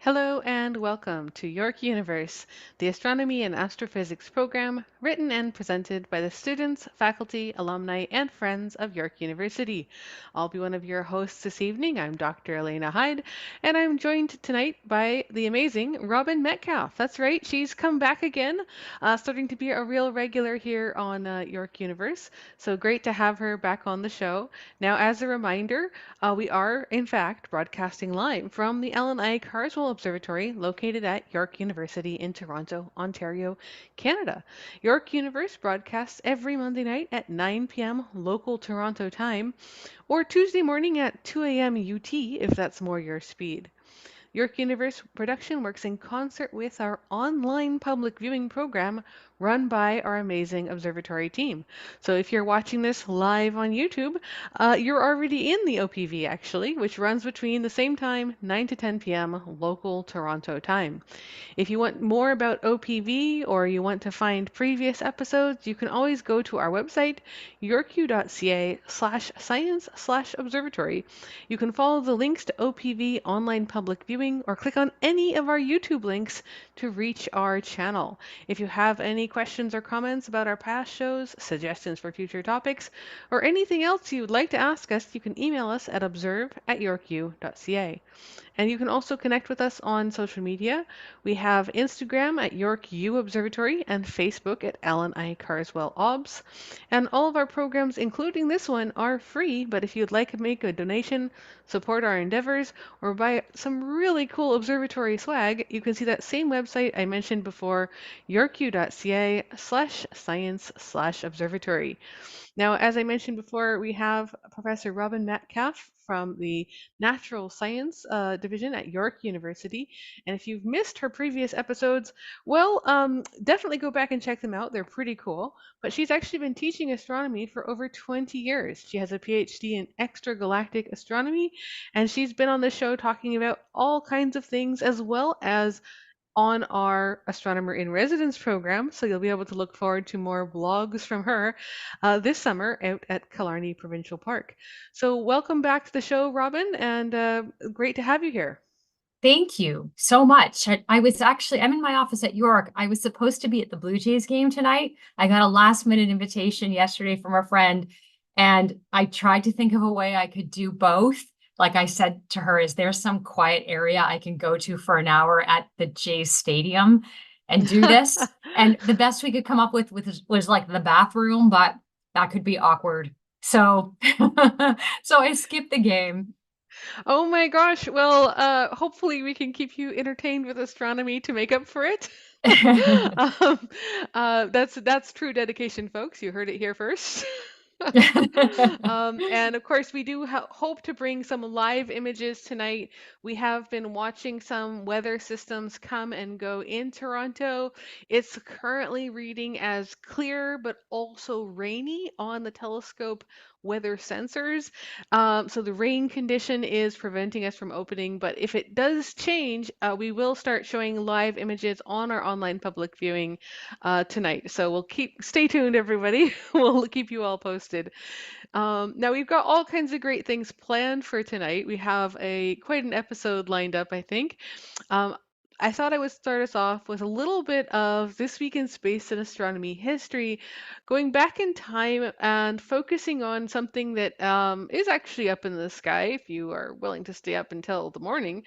Hello and welcome to York Universe, the astronomy and astrophysics program written and presented by the students, faculty, alumni, and friends of York University. I'll be one of your hosts this evening. I'm Dr. Elena Hyde, and I'm joined tonight by the amazing Robin Metcalf. That's right, she's come back again, starting to be a real regular here on York Universe. So great to have her back on the show. Now, as a reminder, we are, in fact, broadcasting live from the Allan Carswell Observatory located at York University in Toronto, Ontario, Canada. York Universe broadcasts every Monday night at 9 p.m. local Toronto time or Tuesday morning at 2 a.m. UT if that's more your speed. York Universe production works in concert with our online public viewing program run by our amazing observatory team. So if you're watching this live on YouTube, you're already in the OPV actually, which runs between the same time, 9 to 10 p.m. local Toronto time. If you want more about OPV or you want to find previous episodes, you can always go to our website, yorku.ca/science/observatory. You can follow the links to OPV online public viewing or click on any of our YouTube links to reach our channel. If you have any questions or comments about our past shows, suggestions for future topics, or anything else you would like to ask us, you can email us at observe@yorku.ca. And you can also connect with us on social media. We have Instagram at York U Observatory and Facebook at Allan I. Carswell OBS. And all of our programs, including this one, are free, but if you'd like to make a donation, support our endeavors, or buy some really cool observatory swag, you can see that same website I mentioned before, yorku.ca/science/observatory. Now, as I mentioned before, we have Professor Robin Metcalf from the Natural Science Division at York University. And if you've missed her previous episodes, well, definitely go back and check them out. They're pretty cool. But she's actually been teaching astronomy for over 20 years. She has a PhD in extragalactic astronomy, and she's been on the show talking about all kinds of things as well as on our Astronomer in Residence program, so you'll be able to look forward to more blogs from her this summer out at Killarney Provincial Park. So welcome back to the show, Robin, and great to have you here. Thank you so much. I'm in my office at York. I was supposed to be at the Blue Jays game tonight. I got a last minute invitation yesterday from a friend, and I tried to think of a way I could do both. Like I said to her, is there some quiet area I can go to for an hour at the Jays stadium and do this? And the best we could come up with was like the bathroom, but that could be awkward. So, so I skipped the game. Oh my gosh. Well, hopefully we can keep you entertained with astronomy to make up for it. um, that's true dedication, folks. You heard it here first. And of course, we do hope to bring some live images tonight. We have been watching some weather systems come and go in Toronto. It's currently reading as clear but also rainy on the telescope weather sensors. So the rain condition is preventing us from opening, but if it does change, we will start showing live images on our online public viewing tonight. So we'll stay tuned, everybody. We'll keep you all posted. Now we've got all kinds of great things planned for tonight. We have quite an episode lined up, I think. Um, I thought I would start us off with a little bit of this week in space and astronomy history, going back in time and focusing on something that is actually up in the sky, if you are willing to stay up until the morning,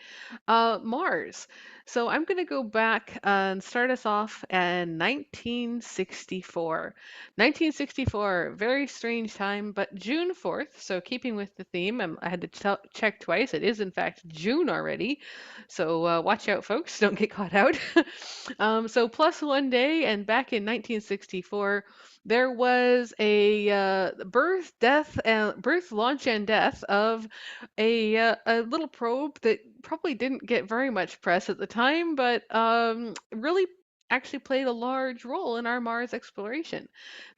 Mars. So I'm going to go back and start us off in 1964. 1964, very strange time, but June 4th, so keeping with the theme, I had to check twice. It is, in fact, June already. So watch out, folks, don't get caught out. So plus one day, and back in 1964, there was a birth, launch, and death of a little probe that probably didn't get very much press at the time, but really actually played a large role in our Mars exploration.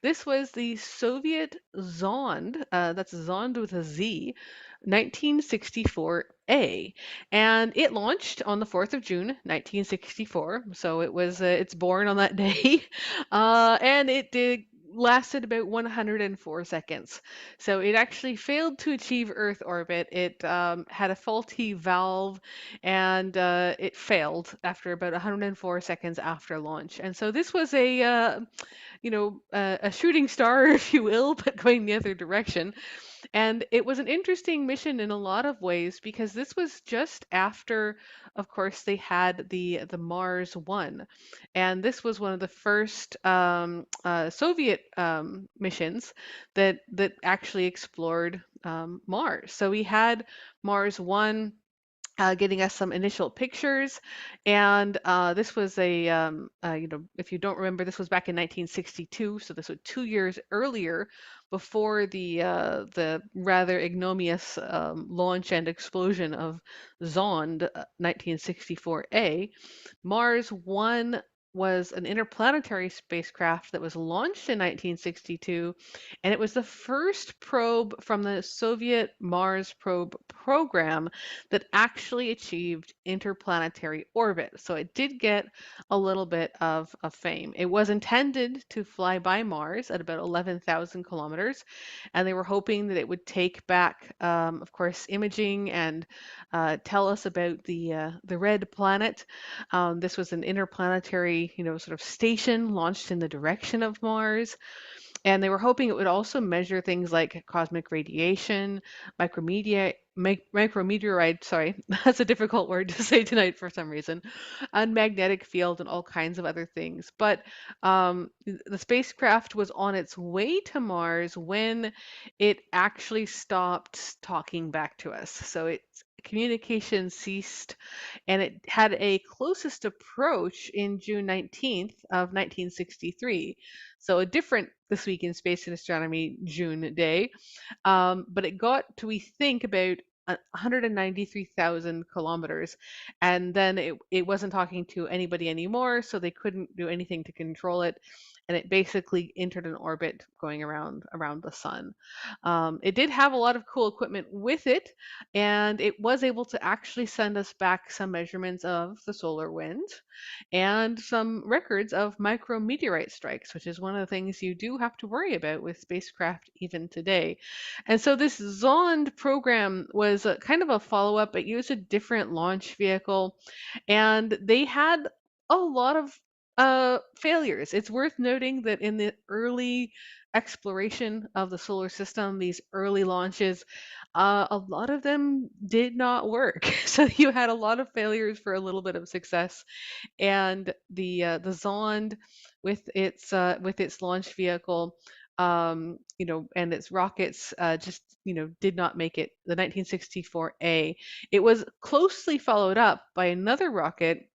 This was the Soviet Zond, that's Zond with a Z, 1964A, and it launched on the 4th of June, 1964. So it's born on that day, and it did lasted about 104 seconds. So it actually failed to achieve Earth orbit. It had a faulty valve, and it failed after about 104 seconds after launch. And so this was a shooting star, if you will, but going the other direction. And it was an interesting mission in a lot of ways because this was just after, of course, they had the Mars One, and this was one of the first Soviet missions that actually explored Mars. So we had Mars One getting us some initial pictures. And this was if you don't remember, this was back in 1962. So this was 2 years earlier before the rather ignominious launch and explosion of Zond 1964A. Mars 1 was an interplanetary spacecraft that was launched in 1962, and it was the first probe from the Soviet Mars probe program that actually achieved interplanetary orbit. So it did get a little bit of fame. It was intended to fly by Mars at about 11,000 kilometers, and they were hoping that it would take back, of course, imaging and tell us about the red planet. This was an interplanetary, sort of station launched in the direction of Mars. And they were hoping it would also measure things like cosmic radiation, micrometeorite, sorry, that's a difficult word to say tonight for some reason, and magnetic field and all kinds of other things. But the spacecraft was on its way to Mars when it actually stopped talking back to us. So its communication ceased, and it had a closest approach in June 19th of 1963. So a different This Week in Space and Astronomy June day. But it got to, we think, about 193,000 kilometers. And then it wasn't talking to anybody anymore, so they couldn't do anything to control it. And it basically entered an orbit going around the sun. It did have a lot of cool equipment with it, and it was able to actually send us back some measurements of the solar wind and some records of micrometeorite strikes, which is one of the things you do have to worry about with spacecraft even today. And so this Zond program was a kind of a follow-up. It used a different launch vehicle, and they had a lot of failures. It's worth noting that in the early exploration of the solar system, these early launches, a lot of them did not work. So you had a lot of failures for a little bit of success. And the Zond with its launch vehicle, and its rockets just did not make it. The 1964A. It was closely followed up by another rocket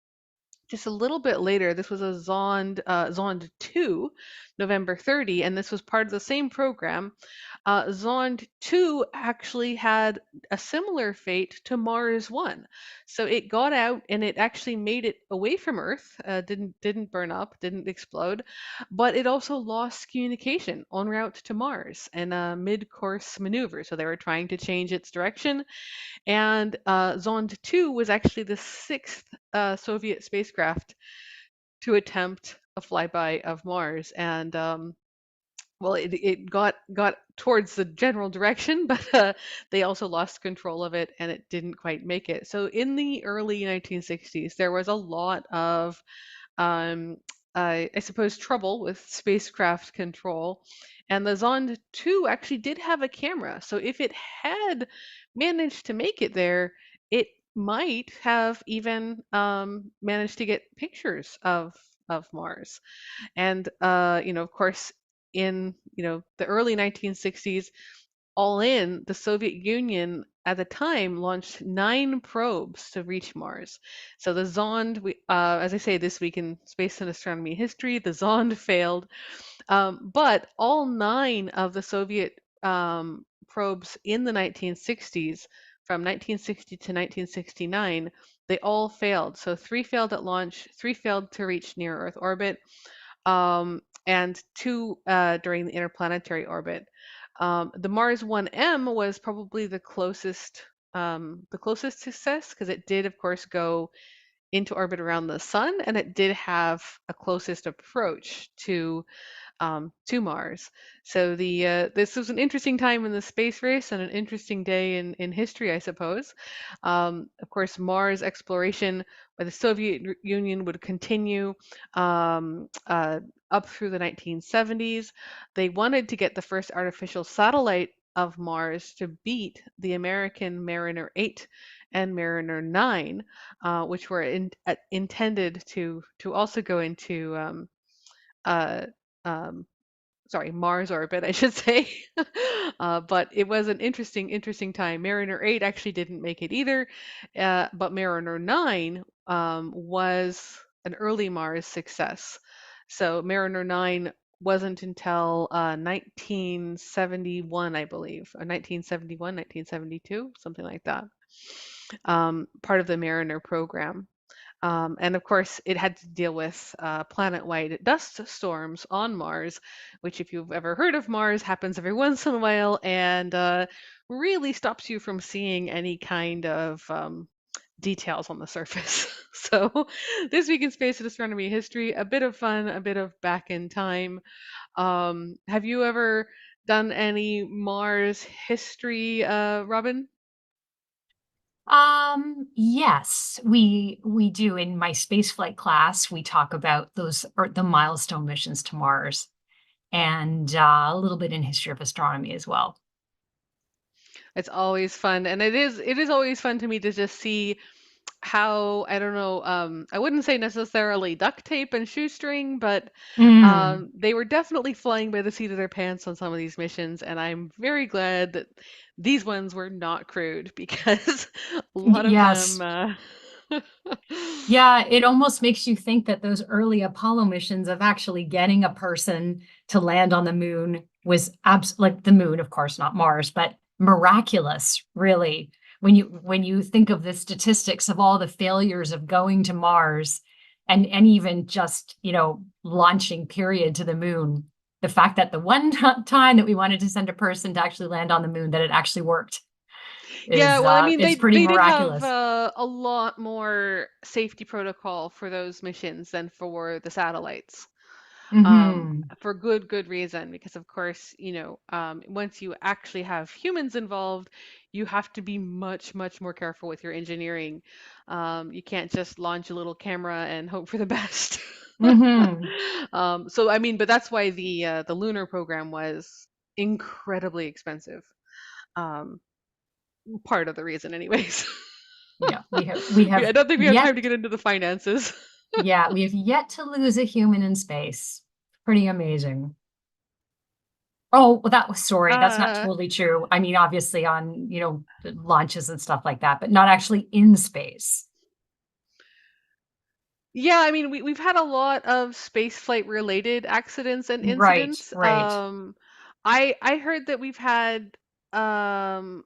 just a little bit later. This was a Zond 2, November 30, and this was part of the same program. Zond 2 actually had a similar fate to Mars 1. So it got out and it actually made it away from Earth, didn't burn up, didn't explode, but it also lost communication en route to Mars in a mid-course maneuver. So they were trying to change its direction, and Zond 2 was actually the sixth Soviet spacecraft to attempt a flyby of Mars. And well, it got towards the general direction, but they also lost control of it, and it didn't quite make it. So in the early 1960s, there was a lot of um, I suppose, trouble with spacecraft control. And the Zond 2 actually did have a camera. So if it had managed to make it there, it might have even managed to get pictures of Mars. And of course, in the early 1960s, all in, the Soviet Union at the time launched 9 probes to reach Mars. So the Zond, as I say, This Week in Space and Astronomy History, the Zond failed. But all 9 of the Soviet probes in the 1960s, from 1960 to 1969, they all failed. So 3 failed at launch, 3 failed to reach near Earth orbit, and 2 during the interplanetary orbit. The Mars 1M was probably the closest success, because it did, of course, go into orbit around the sun, and it did have a closest approach to to Mars. So the this was an interesting time in the space race and an interesting day in history, I suppose. Of course, Mars exploration by the Soviet Union would continue um, uh, up through the 1970s. They wanted to get the first artificial satellite of Mars to beat the American Mariner 8 and Mariner 9, which were intended to also go into uh, um, sorry, Mars orbit, I should say. But it was an interesting time. Mariner 8 actually didn't make it either, but Mariner 9 was an early Mars success. So Mariner 9 wasn't until 1971, I believe, or 1971, 1972, something like that. Part of the Mariner program. And of course, it had to deal with planet-wide dust storms on Mars, which, if you've ever heard of Mars, happens every once in a while and really stops you from seeing any kind of details on the surface. So, this week in space and astronomy history, a bit of fun, a bit of back in time. Have you ever done any Mars history, Robin? Yes, we do. In my spaceflight class, we talk about those or the milestone missions to Mars and a little bit in history of astronomy as well. It's always fun, and it is always fun to me to just see how, I don't know, I wouldn't say necessarily duct tape and shoestring, but Mm, they were definitely flying by the seat of their pants on some of these missions, and I'm very glad that these ones were not crewed because a lot of them yes. Yeah, it almost makes you think that those early Apollo missions of actually getting a person to land on the moon was like the moon, of course, not Mars, but miraculous, really. When you think of the statistics of all the failures of going to Mars and even just, launching period to the moon, the fact that the one time that we wanted to send a person to actually land on the moon, that it actually worked Yeah, is well, I mean, it's they pretty they did have miraculous. a lot more safety protocol for those missions than for the satellites. Hmm. For good reason, because of course, once you actually have humans involved, you have to be much more careful with your engineering. You can't just launch a little camera and hope for the best. Hmm. So I mean, but that's why the lunar program was incredibly expensive. Um, Part of the reason, anyways. Yeah, we I have don't think we have time to yet, get into the finances. yeah, we have yet to lose a human in space. Pretty amazing. Oh, well, sorry, that's not Uh, totally true. I mean, obviously on, launches and stuff like that, but not actually in space. Yeah, I mean, we've had a lot of spaceflight related accidents and Right, incidents. right. I heard that we've had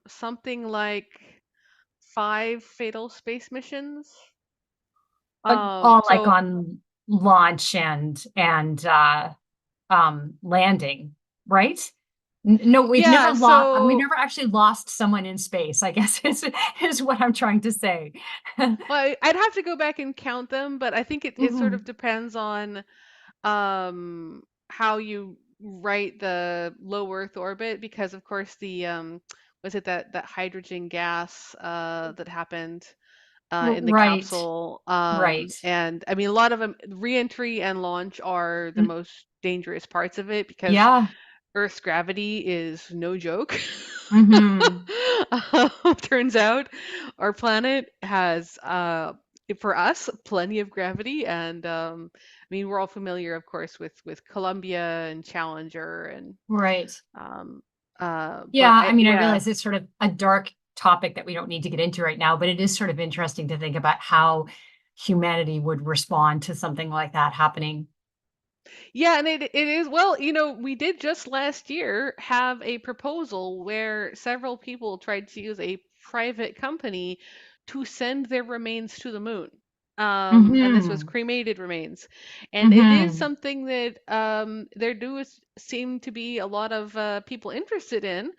something like 5 fatal space missions. But all like So on launch and landing, right? No, yeah, we've so never actually lost someone in space, I guess is what I'm trying to say. well, I'd have to go back and count them, but I think it sort of Hmm. depends on how you write the low Earth orbit, because of course the was it that hydrogen gas that happened in the Right, capsule. right. And I mean, a lot of them, reentry and launch are the Mm, most dangerous parts of it because yeah. Earth's gravity is no joke. Hmm. Turns out our planet has, for us, plenty of gravity, and I mean, we're all familiar, of course, with Columbia and Challenger, and Right. um, Yeah, but I mean, I yeah. realize it's sort of a dark topic that we don't need to get into right now, but it is sort of interesting to think about how humanity would respond to something like that happening. Yeah, and it is, well, we did just last year have a proposal where several people tried to use a private company to send their remains to the moon. And this was Hmm. cremated remains. And it is Hmm. something that there seem to be a lot of people interested in,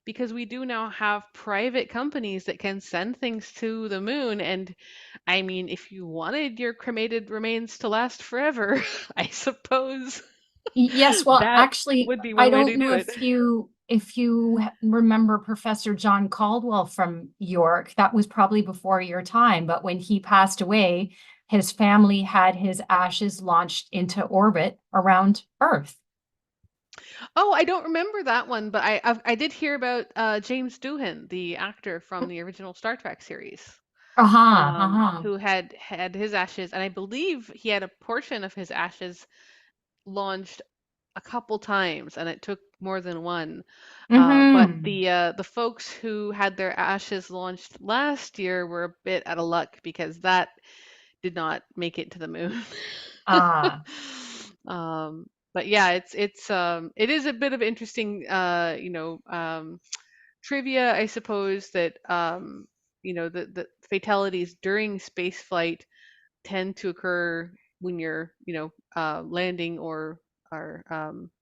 because we do now have private companies that can send things to the moon. And I mean, if you wanted your cremated remains to last forever, I suppose Yes, well, That actually, would be I one way don't to know do it. if you remember Professor John Caldwell from York. That was probably before your time, but when he passed away, his family had his ashes launched into orbit around Earth. Oh, I don't remember that one, but I did hear about James Doohan, the actor from the original Star Trek series, Uh-huh, uh-huh. who had his ashes, and I believe he had a portion of his ashes launched a couple times, and it took more than one. But Mm-hmm. the folks who had their ashes launched last year were a bit out of luck because that did not make it to the moon. Ah. But yeah, it is a bit of interesting trivia, I suppose, that the fatalities during space flight tend to occur when you're, landing or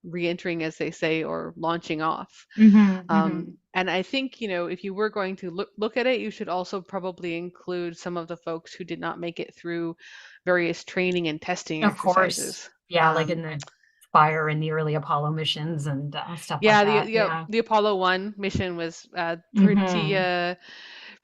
re-entering, as they say, or launching off. Mm-hmm, mm-hmm. And I think, if you were going to look at it, you should also probably include some of the folks who did not make it through various training and testing Of course. exercises. Yeah, like in the fire in the early Apollo missions and stuff like Yeah, that. Yeah. the Apollo 1 mission was Mm-hmm.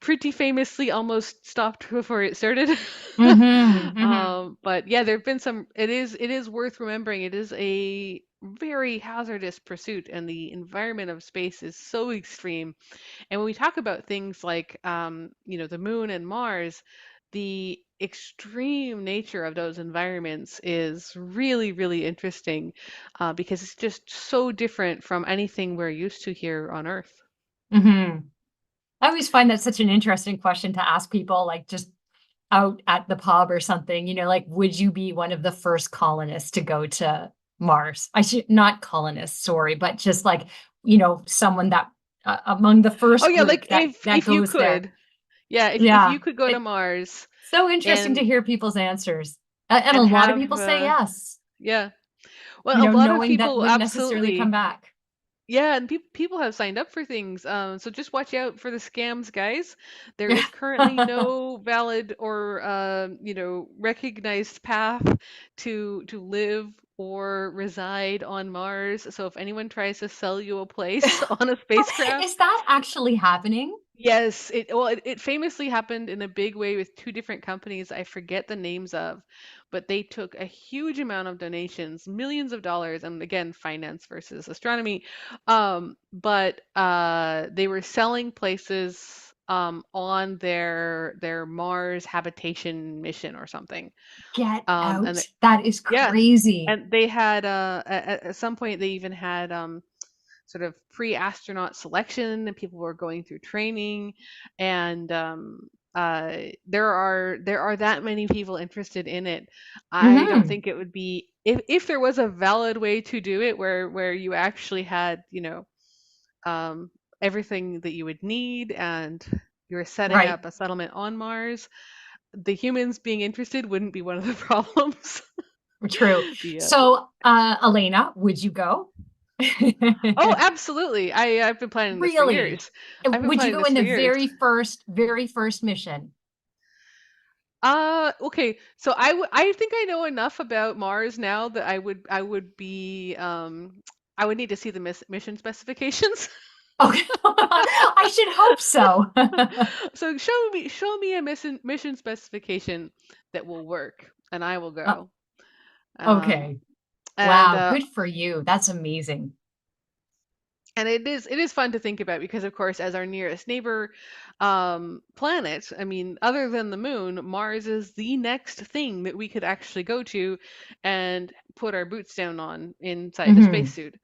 pretty famously almost stopped before it started. Mm-hmm. Mm-hmm. But yeah, there've been some. It is worth remembering. It is a very hazardous pursuit, and the environment of space is so extreme. And when we talk about things like, the moon and Mars, the extreme nature of those environments is really, really interesting, because it's just so different from anything we're used to here on Earth. Mm-hmm. I always find that such an interesting question to ask people, like just out at the pub or something, like, would you be one of the first colonists to go to Mars? I should not colonists, sorry, but just like, someone that among the Oh first yeah, group like that if you goes there. could, yeah, if Yeah. you could go to Mars So interesting to and hear people's answers. And a and lot of have people say yes, yeah, well, a lot of knowing that people wouldn't necessarily come absolutely. back. Yeah, and people have signed up for things. So just watch out for the scams, guys. There is currently no valid or recognized path to live or reside on Mars. So if anyone tries to sell you a place on a spacecraft, Is that actually happening? yes, it famously happened in a big way with two different companies I forget the names of, but they took a huge amount of donations, millions of dollars, and again, finance versus astronomy. But they were selling places on their Mars habitation mission or something. Get And out. That is yeah, crazy. and they had at some point they even had sort of pre-astronaut selection, and people were going through training, and there are that many people interested in it. I don't Hmm. think it would be, if there was a valid way to do it where you actually had, um, everything that you would need, and you were setting Right. up a settlement on Mars. The humans being interested wouldn't be one of the problems. True. the So, Elena, would you go? Oh, absolutely. I've been planning this for Really? years. I've been Would you planning go this in for the years. very first mission? Okay. So I think I know enough about Mars now that I would need to see the mission specifications. Okay. I should hope so. So show me a mission specification that will work, and I will Uh, go. Um, okay. and Wow. uh, Good for you. That's amazing. and it is fun to think about because, of course, as our nearest neighbor planet, I mean, other than the moon, Mars is the next thing that we could actually go to and put our boots down on inside a Hmm. spacesuit.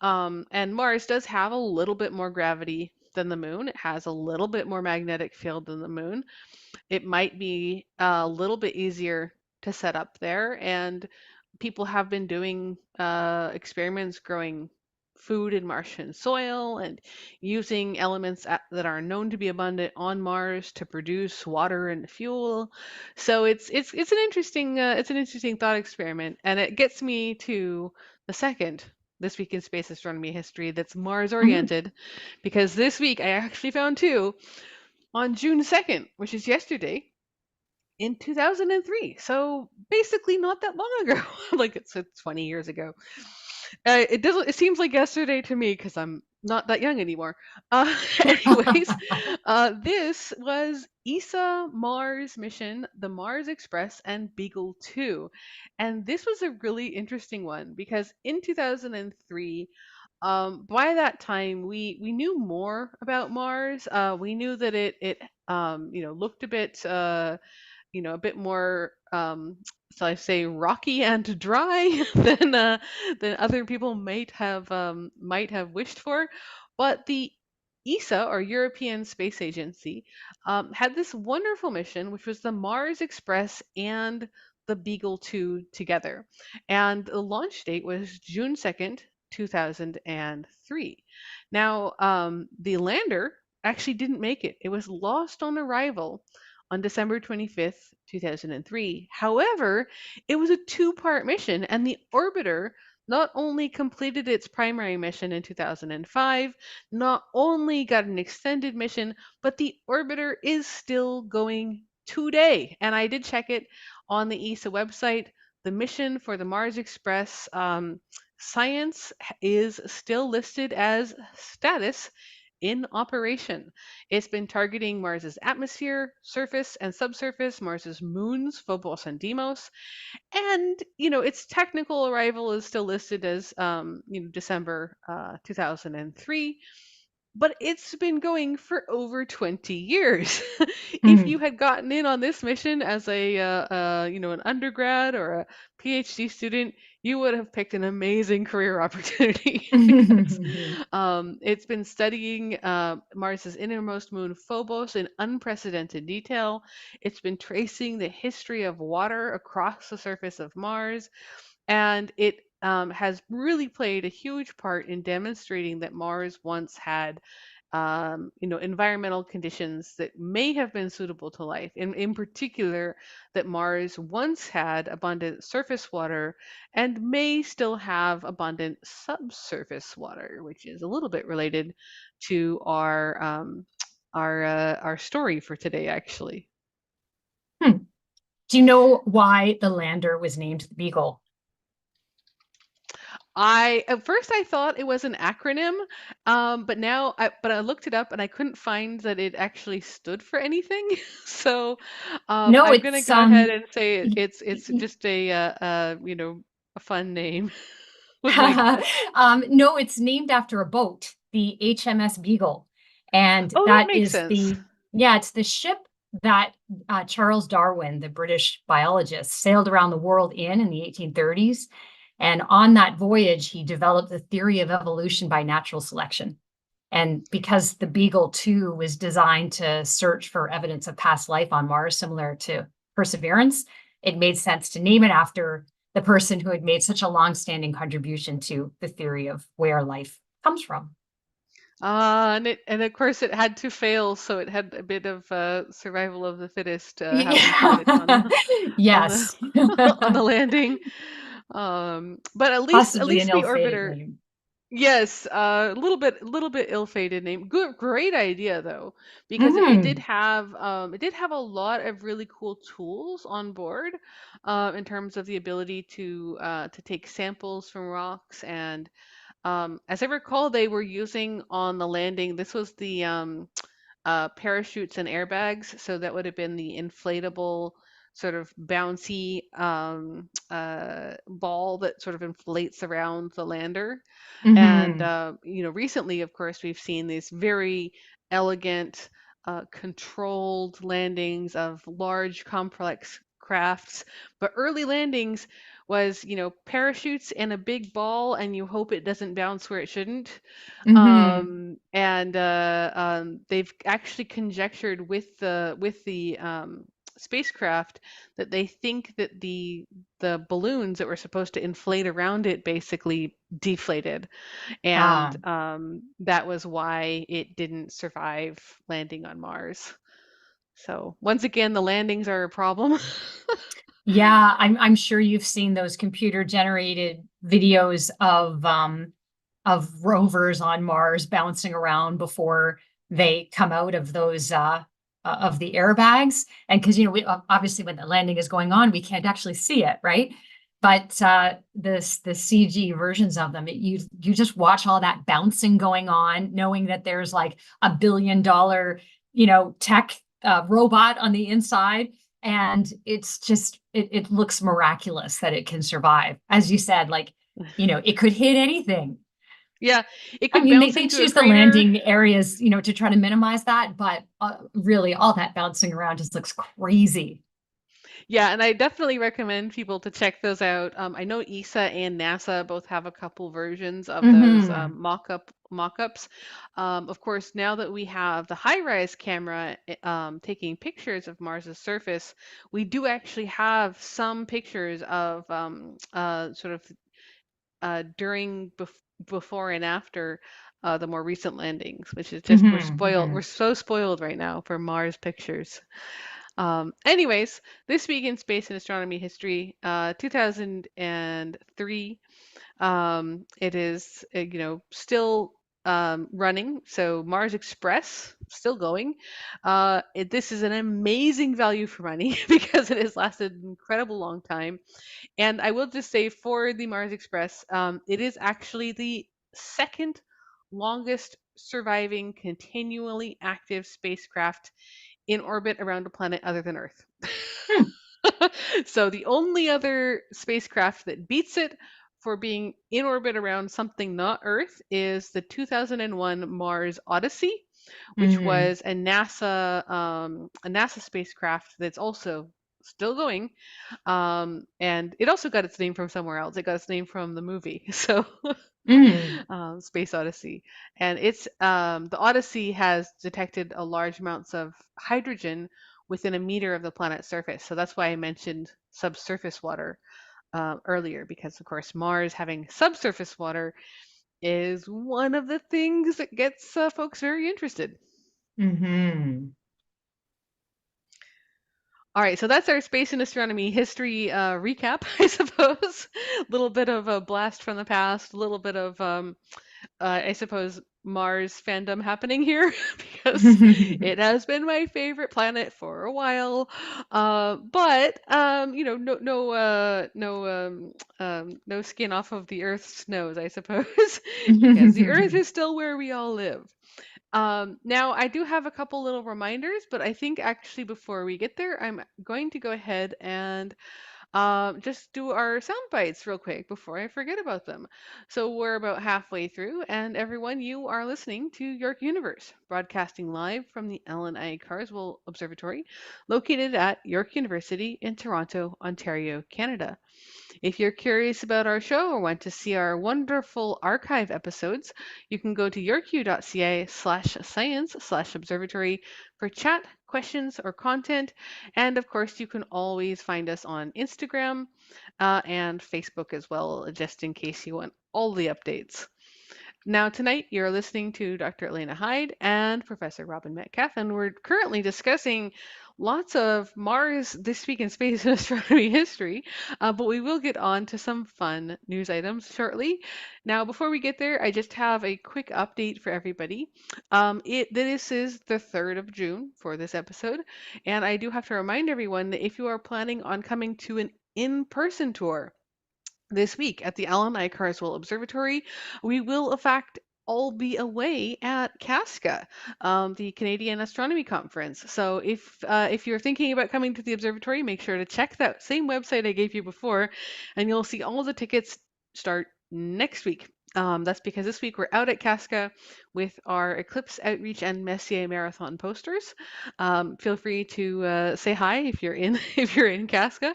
And Mars does have a little bit more gravity than the moon. It has a little bit more magnetic field than the moon. It might be a little bit easier to set up there. And people have been doing experiments growing food in Martian soil and using elements that are known to be abundant on Mars to produce water and fuel. So it's an interesting thought experiment, and it gets me to the second this week in space astronomy history that's Mars Hmm. oriented, because this week I actually found two on June 2nd, which is yesterday, in 2003. So basically not that long ago. Like it's 20 years ago. It doesn't. It seems like yesterday to me because I'm not that young anymore. Anyways, this was ESA Mars mission, the Mars Express, and Beagle 2, and this was a really interesting one because in 2003, by that time we knew more about Mars. We knew that it looked a bit a bit more so I say rocky and dry than other people might have wished for. But the ESA, or European Space Agency, had this wonderful mission, which was the Mars Express and the Beagle 2 together. And the launch date was June 2nd, 2003. Now, the lander actually didn't make it. It was lost on arrival on December 25th, 2003. However, it was a two-part mission, and the orbiter not only completed its primary mission in 2005, not only got an extended mission, but the orbiter is still going today. And I did check it on the ESA website. The mission for the Mars Express science is still listed as status in operation. It's been targeting Mars's atmosphere, surface, and subsurface, Mars's moons, Phobos and Deimos, and its technical arrival is still listed as December 2003, but it's been going for over 20 years. If you Mm. had gotten in on this mission as an undergrad or a PhD student, you would have picked an amazing career opportunity because it's been studying Mars's innermost moon Phobos in unprecedented detail. It's been tracing the history of water across the surface of Mars, and it has really played a huge part in demonstrating that Mars once had environmental conditions that may have been suitable to life. In particular, that Mars once had abundant surface water and may still have abundant subsurface water, which is a little bit related to our story for today, actually. Hmm. Do you know why the lander was named the Beagle? I At first I thought it was an acronym, but I looked it up and I couldn't find that it actually stood for anything. So No, I'm gonna it's go ahead and say y- it's y- just a fun name was my guess. no, it's named after a boat, the HMS Beagle. And Oh, that that makes is sense. it's the ship that Charles Darwin, the British biologist, sailed around the world in the 1830s. And on that voyage, he developed the theory of evolution by natural selection. And because the Beagle 2 was designed to search for evidence of past life on Mars, similar to Perseverance, it made sense to name it after the person who had made such a long-standing contribution to the theory of where life comes from. And of course it had to fail, so it had a bit of survival of the fittest happen to it on Yeah. the on the Yes. on the landing. But at least at Possibly an least the ill-fated orbiter. name. Yes, a little bit ill-fated name. Good, great idea though, because Mhm. it did have a lot of really cool tools on board, in terms of the ability to take samples from rocks. And as I recall, they were using on the landing. This was the parachutes and airbags, so that would have been the inflatable sort of bouncy ball that sort of inflates around the lander. And Mhm. recently, of course, we've seen these very elegant, controlled landings of large, complex crafts. But early landings was, parachutes and a big ball, and you hope it doesn't bounce where it shouldn't. Mhm. And they've actually conjectured with the spacecraft that they think that the balloons that were supposed to inflate around it basically deflated, and Ah. that was why it didn't survive landing on Mars. So once again, the landings are a problem. Yeah, I'm sure you've seen those computer generated videos of rovers on Mars bouncing around before they come out of those of the airbags. And because we obviously when the landing is going on, we can't actually see it, right? but the CG versions of them, you just watch all that bouncing going on, knowing that there's like $1 billion, tech robot on the inside. And it's just it looks miraculous that it can survive. As you said, like, it could hit anything. Yeah, it I could mean, they, bounce they into a choose the crater. landing areas, to try to minimize that, but really all that bouncing around just looks crazy. Yeah, and I definitely recommend people to check those out. I know ESA and NASA both have a couple versions of those Hmm. mock-ups. Of course, now that we have the high-rise camera taking pictures of Mars's surface, we do actually have some pictures of sort of during before and after the more recent landings, which is just we're Hmm. spoiled. We're Hmm. so spoiled right now for Mars pictures. Anyways, this week in space and astronomy history, 2003. It is, still running. So Mars Express still going. This is an amazing value for money because it has lasted an incredible long time. And I will just say for the Mars Express, it is actually the second longest surviving continually active spacecraft in orbit around a planet other than Earth. Hmm. So the only other spacecraft that beats it for being in orbit around something not Earth is the 2001 Mars Odyssey, which Hmm. was a NASA spacecraft that's also still going. And it also got its name from somewhere else. It got its name from the movie. So Hmm. Space Odyssey. And it's the Odyssey has detected a large amounts of hydrogen within a meter of the planet's surface. So that's why I mentioned subsurface water earlier, because of course Mars having subsurface water is one of the things that gets folks very interested. Hmm. All right, so that's our space and astronomy history recap, I suppose. A little bit of a blast from the past, a little bit of I suppose Mars fandom happening here because it has been my favorite planet for a while. But no skin off of the Earth's nose, I suppose, because the Earth is still where we all live. Now I do have a couple little reminders, but I think actually before we get there, I'm going to go ahead and just do our sound bites real quick before I forget about them. So we're about halfway through, and everyone, you are listening to York Universe, broadcasting live from the Allan Carswell Observatory, located at York University in Toronto, Ontario, Canada. If you're curious about our show or want to see our wonderful archive episodes, you can go to yourq.ca/science/observatory for chat, questions, or content. And of course, you can always find us on Instagram and Facebook as well, just in case you want all the updates. Now, tonight you're listening to Dr. Elena Hyde and Professor Robin Metcalf, and we're currently discussing lots of Mars This Week in Space and Astronomy history, but we will get on to some fun news items shortly. Now, before we get there, I just have a quick update for everybody. This is the 3rd of June for this episode, and I do have to remind everyone that if you are planning on coming to an in-person tour, this week at the Allan I. Carswell Observatory, we will, in fact, all be away at CASCA, the Canadian Astronomy Conference. So if you're thinking about coming to the observatory, make sure to check that same website I gave you before, and you'll see all the tickets start next week. That's because this week we're out at Casca with our Eclipse Outreach and Messier Marathon posters. Feel free to say hi if you're in if you're in Casca,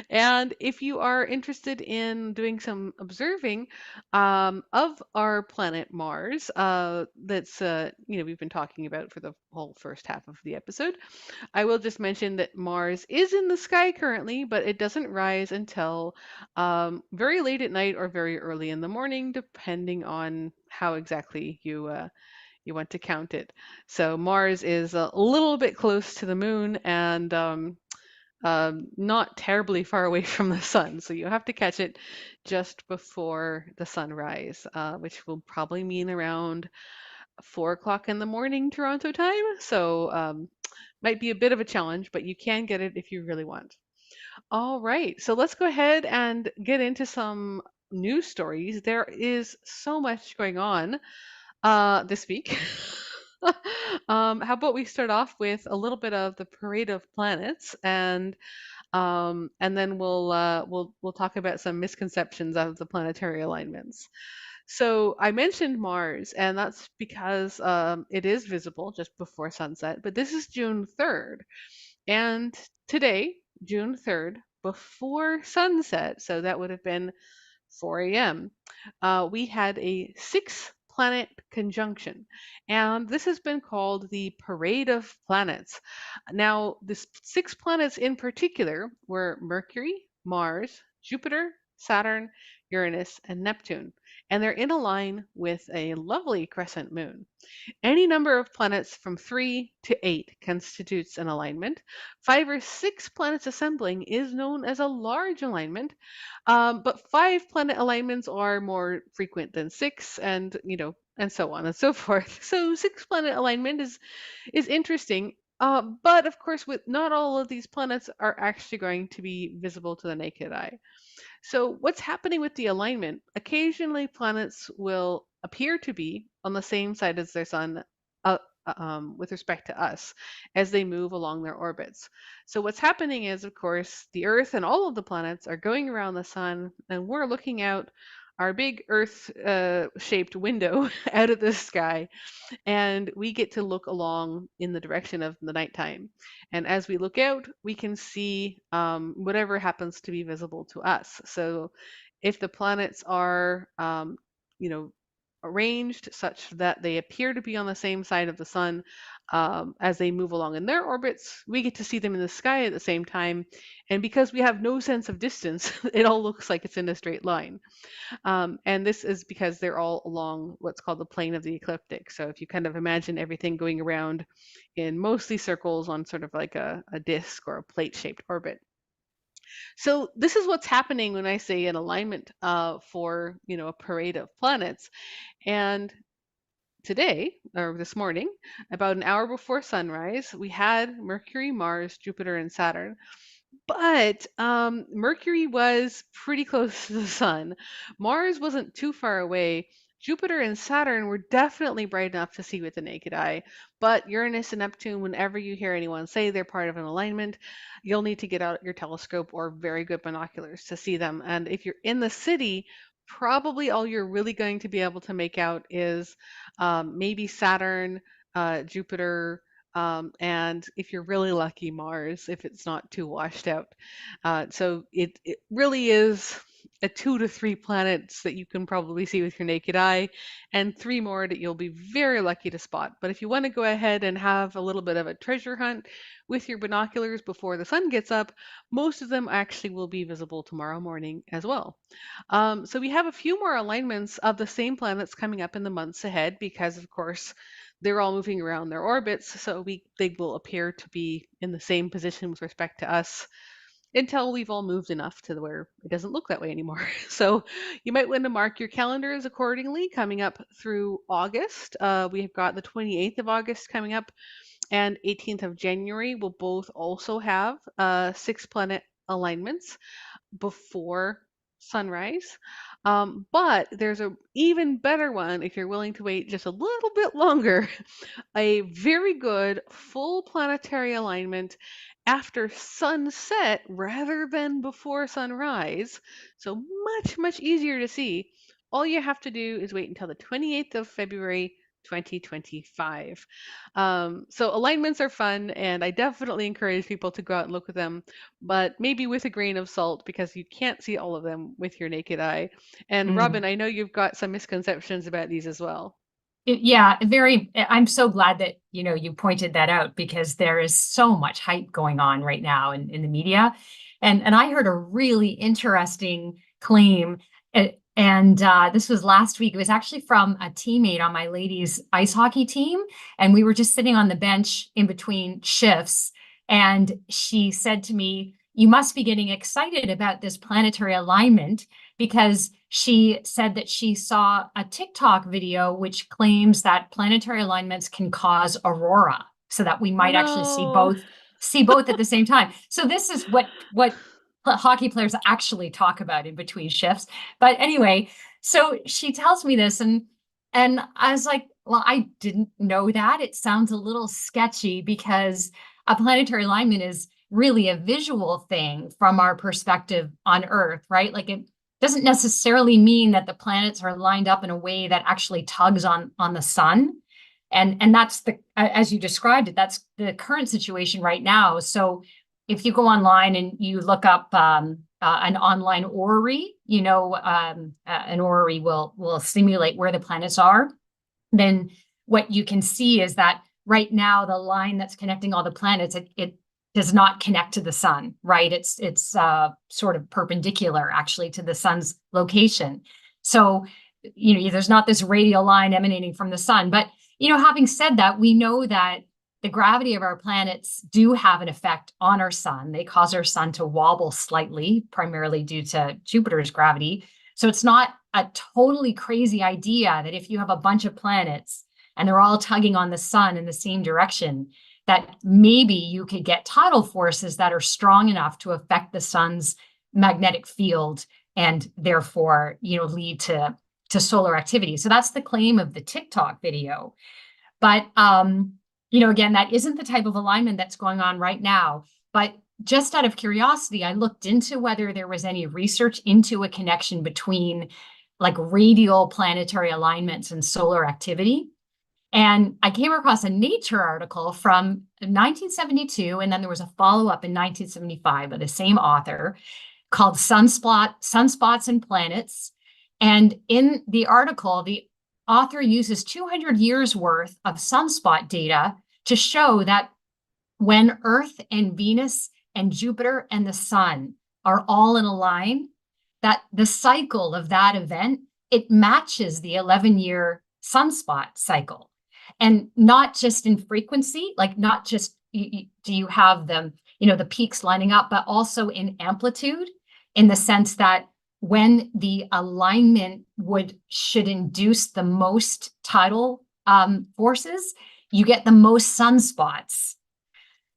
and if you are interested in doing some observing of our planet Mars, that's we've been talking about for the whole first half of the episode, I will just mention that Mars is in the sky currently, but it doesn't rise until very late at night or very early in the morning, depending on how exactly you want to count it. So Mars is a little bit close to the moon and not terribly far away from the sun. So you have to catch it just before the sunrise, which will probably mean around 4 o'clock in the morning Toronto time. So might be a bit of a challenge, but you can get it if you really want. All right, so let's go ahead and get into some news stories. There is so much going on this week. How about we start off with a little bit of the parade of planets, and then we'll talk about some misconceptions of the planetary alignments. So I mentioned Mars, and that's because it is visible just before sunset. But this is June 3rd, and today, June 3rd, before sunset, so that would have been 4 a.m., we had a six-planet conjunction. And this has been called the Parade of Planets. Now, the six planets in particular were Mercury, Mars, Jupiter, Saturn, Uranus, and Neptune. And they're in a line with a lovely crescent moon. Any number of planets from 3 to 8 constitutes an alignment. 5 or 6 planets assembling is known as a large alignment, but 5 planet alignments are more frequent than 6, and so on and so forth. So 6 planet alignment is interesting. But of course, with not all of these planets are actually going to be visible to the naked eye. So, what's happening with the alignment? Occasionally, planets will appear to be on the same side as their sun with respect to us as they move along their orbits. So, what's happening is, of course, the Earth and all of the planets are going around the sun, and we're looking out our big Earth shaped window out of the sky, and we get to look along in the direction of the nighttime. And as we look out, we can see whatever happens to be visible to us. So if the planets are, you know, arranged such that they appear to be on the same side of the sun as they move along in their orbits, we get to see them in the sky at the same time. And because we have no sense of distance, it all looks like it's in a straight line. And this is because they're all along what's called the plane of the ecliptic. So if you kind of imagine everything going around in mostly circles on sort of like a disk or a plate shaped orbit. So this is what's happening when I say an alignment for a parade of planets. And today, or this morning, about an hour before sunrise, we had Mercury, Mars, Jupiter, and Saturn. But Mercury was pretty close to the sun. Mars wasn't too far away. Jupiter and Saturn were definitely bright enough to see with the naked eye. But Uranus and Neptune, whenever you hear anyone say they're part of an alignment, you'll need to get out your telescope or very good binoculars to see them. And if you're in the city, probably all you're really going to be able to make out is maybe Saturn, Jupiter, and if you're really lucky, Mars, if it's not too washed out. So it really is a 2 to 3 planets that you can probably see with your naked eye, and 3 more that you'll be very lucky to spot. But if you want to go ahead and have a little bit of a treasure hunt with your binoculars before the sun gets up, most of them actually will be visible tomorrow morning as well. So we have a few more alignments of the same planets coming up in the months ahead because, of course, they're all moving around their orbits, so they will appear to be in the same position with respect to us until we've all moved enough to where it doesn't look that way anymore. So you might want to mark your calendars accordingly coming up through August. We've got the 28th of August coming up, and 18th of January will both also have 6 planet alignments before sunrise. But there's a even better one if you're willing to wait just a little bit longer. A very good full planetary alignment after sunset rather than before sunrise. So much, much easier to see. All you have to do is wait until the 28th of February 2025. So alignments are fun, and I definitely encourage people to go out and look at them, but maybe with a grain of salt because you can't see all of them with your naked eye. And Mm. Robin, I know you've got some misconceptions about these as well. Yeah, I'm so glad that, you pointed that out because there is so much hype going on right now in the media. And I heard a really interesting claim. And this was last week. It was actually from a teammate on my ladies' ice hockey team. And we were just sitting on the bench in between shifts. And she said to me, "You must be getting excited about this planetary alignment," because she said that she saw a TikTok video which claims that planetary alignments can cause aurora, so that we Oh might actually no. see both at the same time. So this is what hockey players actually talk about in between shifts. But anyway, so she tells me this, and I was like, well, I didn't know that. It sounds a little sketchy because a planetary alignment is really a visual thing from our perspective on Earth, right? Like it doesn't necessarily mean that the planets are lined up in a way that actually tugs on the sun. And that's the, as you described it, that's the current situation right now. So if you go online and you look up an online orrery, an orrery will simulate where the planets are. Then what you can see is that right now the line that's connecting all the planets, it does not connect to the sun, right? It's sort of perpendicular actually to the sun's location. So there's not this radial line emanating from the sun. But having said that, we know that the gravity of our planets do have an effect on our sun. They cause our sun to wobble slightly, primarily due to Jupiter's gravity. So it's not a totally crazy idea that if you have a bunch of planets and they're all tugging on the sun in the same direction, that maybe you could get tidal forces that are strong enough to affect the sun's magnetic field and therefore, lead to solar activity. So that's the claim of the TikTok video. But again, that isn't the type of alignment that's going on right now. But just out of curiosity, I looked into whether there was any research into a connection between like radial planetary alignments and solar activity. And I came across a Nature article from 1972, and then there was a follow-up in 1975 by the same author called Sunspots and Planets. And in the article, the author uses 200 years worth of sunspot data to show that when Earth and Venus and Jupiter and the sun are all in a line, that the cycle of that event, it matches the 11-year sunspot cycle. And not just in frequency, like not just do you have them, the peaks lining up, but also in amplitude, in the sense that when the alignment should induce the most tidal forces, you get the most sunspots.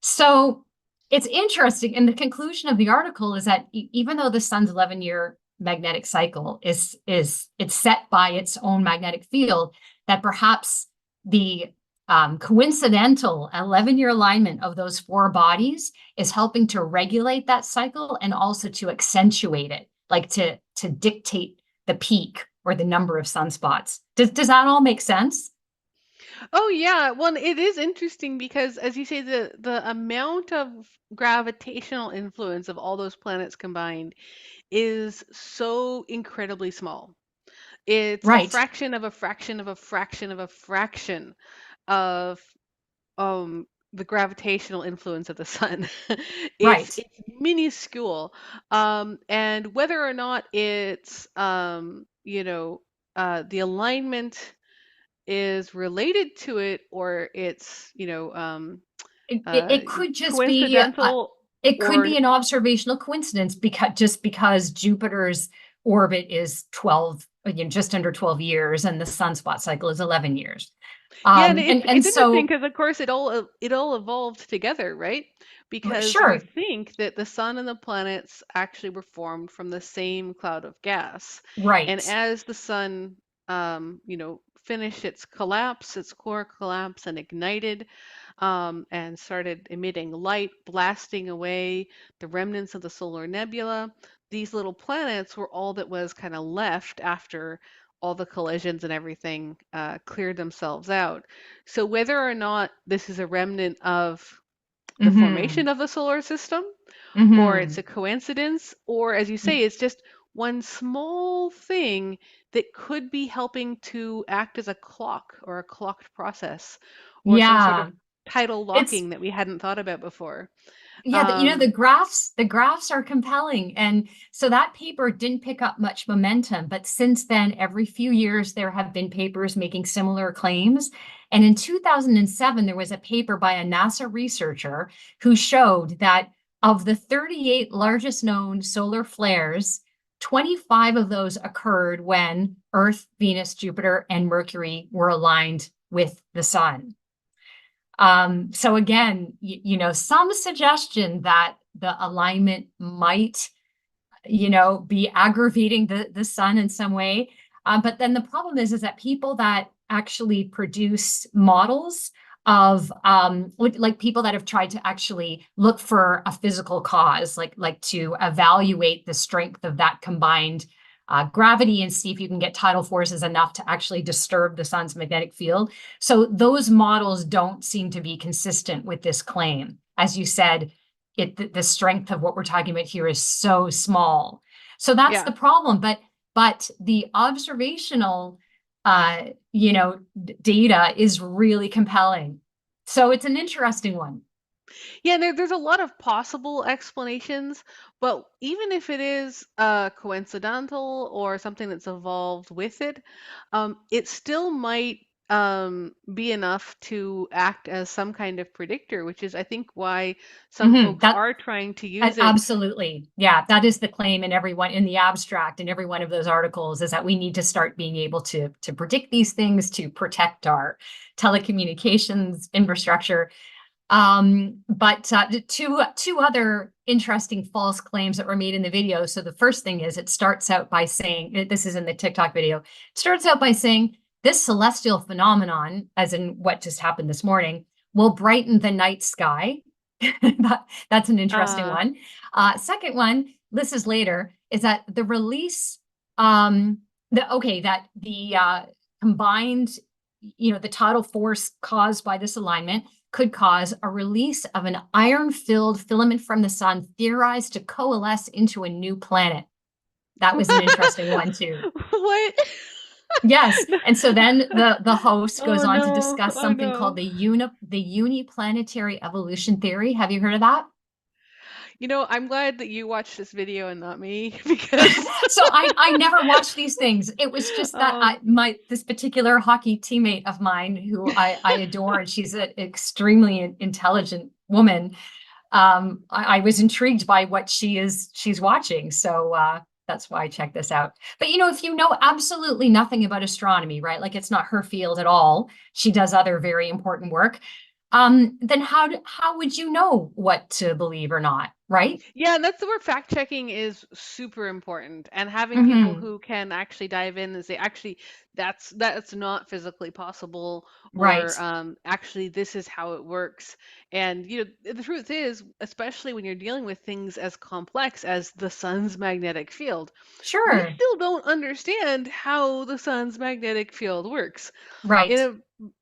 So it's interesting. And the conclusion of the article is that even though the sun's 11-year magnetic cycle is it's set by its own magnetic field, that perhaps the coincidental 11-year alignment of those four bodies is helping to regulate that cycle and also to accentuate it, like to dictate the peak or the number of sunspots. Does that all make sense? Oh yeah, well, it is interesting because, as you say, the amount of gravitational influence of all those planets combined is so incredibly small. It's a Right, fraction of a fraction of a fraction of a fraction of the gravitational influence of the sun. right. It's minuscule. And whether or not it's the alignment is related to it, or it's It could just be coincidental, it could or be an observational coincidence because Jupiter's orbit is 12, just under 12 years, and the sunspot cycle is 11 years. yeah, and And it's interesting so because, of course, it all evolved together, right? Because we sure, think that the sun and the planets actually were formed from the same cloud of gas, and right. as the sun, finished its collapse, its core collapse, and ignited, and started emitting light, blasting away the remnants of the solar nebula. These little planets were all that was kind of left after all the collisions and everything cleared themselves out. So whether or not this is a remnant of the Mm-hmm. formation of the solar system, or it's Mm-hmm. a coincidence, or as you say, it's just one small thing that could be helping to act as a clock or a clocked process or some sort of Yeah. tidal It's locking that we hadn't thought about before. Yeah, Um, the graphs are compelling. And so that paper didn't pick up much momentum, but since then, every few years, there have been papers making similar claims. And in 2007, there was a paper by a NASA researcher who showed that of the 38 largest known solar flares, 25 of those occurred when Earth, Venus, Jupiter, and Mercury were aligned with the sun. So again, some suggestion that the alignment might be aggravating the sun in some way. But then the problem is that people that actually produce models of like people that have tried to actually look for a physical cause, like to evaluate the strength of that combined gravity and see if you can get tidal forces enough to actually disturb the sun's magnetic field. So those models don't seem to be consistent with this claim. As you said, the strength of what we're talking about here is so small. So that's Yeah. the problem. But the observational data is really compelling. So it's an interesting one. Yeah, there's a lot of possible explanations, but even if it is coincidental or something that's evolved with it, it still might be enough to act as some kind of predictor, which is, I think, why some Mhm. folks are trying to use it. Absolutely. Yeah, that is the claim in everyone in the abstract in every one of those articles is that we need to start being able to predict these things to protect our telecommunications infrastructure. But two other interesting false claims that were made in the video. So the first thing is it starts out by saying, this is in the TikTok video, it starts out by saying this celestial phenomenon, as in what just happened this morning, will brighten the night sky. That's an interesting Uh, one. Second one, this is later, is that the release, that the combined, the tidal force caused by this alignment could cause a release of an iron-filled filament from the sun theorized to coalesce into a new planet. That was an interesting one too. what? Yes, No. and so then the host goes Oh on to no. discuss Oh something called no. the uniplanetary evolution theory. Have you heard of that? I'm glad that you watched this video and not me because So I never watched these things. It was just that um this particular hockey teammate of mine who I adore, and she's an extremely intelligent woman. I was intrigued by what she's watching. So that's why I checked this out. But if you know absolutely nothing about astronomy, right? Like it's not her field at all. She does other very important work. Then how would you know what to believe or not, right? Yeah, and that's where fact checking is super important, and having people Hmm. who can actually dive in and say, actually, that's not physically possible, or Right. actually, this is how it works. And the truth is, especially when you're dealing with things as complex as the sun's magnetic field, we Sure. still don't understand how the sun's magnetic field works in Right.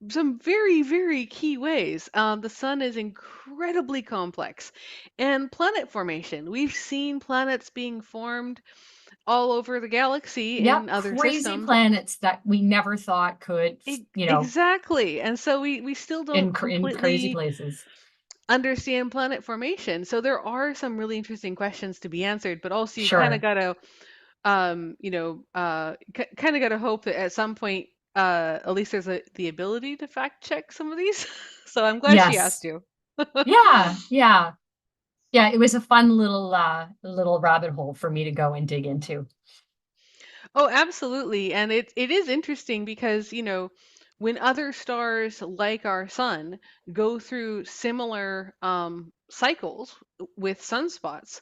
some very, very key ways. The sun is incredibly complex. And planet formation. We've seen planets being formed all over the galaxy in Yep. other Crazy systems. planets that we never thought could, Exactly. And so we still don't in crazy completely places. understand planet formation. So there are some really interesting questions to be answered, but also you kind of Sure. got to kind of got to hope that at some point, at least there's the ability to fact check some of these. So I'm glad she Yes. asked you. Yeah. Yeah. Yeah. It was a fun little rabbit hole for me to go and dig into. Oh, absolutely. And it is interesting because, when other stars like our sun go through similar cycles with sunspots,